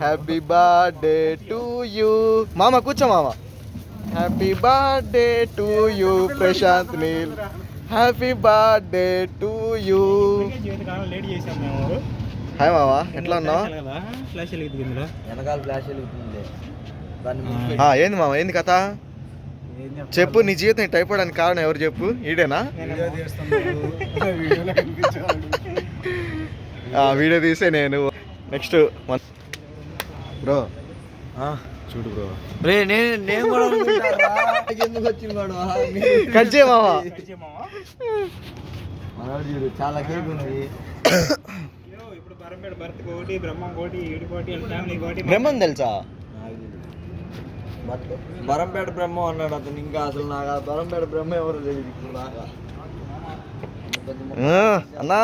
Happy birthday to you మామ కూర్చో మామ happy birthday to you Prashanth Neel happy birthday to you hi మామ ఎట్లా ఉన్నావు వెనకాల ఫ్లాష్ వెలుగుతుంది. ఏంది మామ ఏంది కథ చెప్పు నీ జీవితం టైపోవడానికి కారణం ఎవరు చెప్పు ఈడేనా వీడియో తీసే నేను నెక్స్ట్ బ్రో చూడు బ్రో రే నేను కూడా ఎందుకు వచ్చింది కట్ చేయ మామ చూడు చాలా కేక్ ఉంది. బ్రహ్మం తెలుసా బరంపేట బ్రహ్మ అన్నాడు అతను. ఇంకా అసలు నాకు ఆ బరంపేట బ్రహ్మ ఎవరు తెలియదు ఇప్పుడు దాకా. అన్నా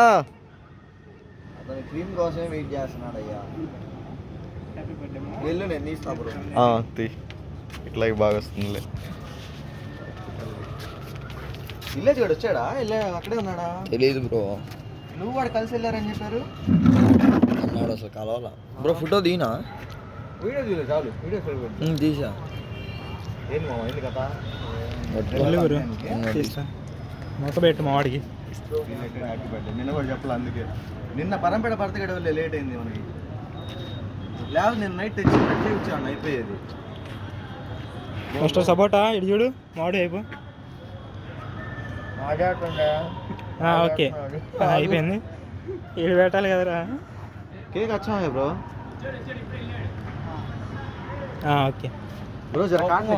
అతను క్రీమ్ కోసమే వెయిట్ చేస్తున్నాడు అయ్యా. వెళ్ళు నేను తీస్తా బ్రో. ఇట్లా బాగా వస్తుందిలే. విలేజ్ గడు వచ్చాడా అక్కడే ఉన్నాడా తెలియదు బ్రో. నువ్వు వాడు కలిసి వెళ్ళారని చెప్పారు అన్నాడు అసలు కలవాలా బ్రో. ఫోటో దీనా వీడియో తీయలేదు చాలు. వీడియో తీసా ఏంటి మామ ఏంది కదా మొక్క పెట్టు మా వాడికి. నిన్న కూడా చెప్పాలి. అందుకే నిన్న పరంపేట పడత గడవలే లేట్ అయింది మనకి. లేకపోతే నేను నైట్ తెచ్చి వచ్చాను అయిపోయేది. ఫస్ట్ సపోటా ఇటు చూడు మామిడి అయిపో. ఓకే అయిపోయింది. ఇటు పెట్టాలి కదరా. కేక్ వచ్చా బ్రో. ఓకే బ్రో జర కాట్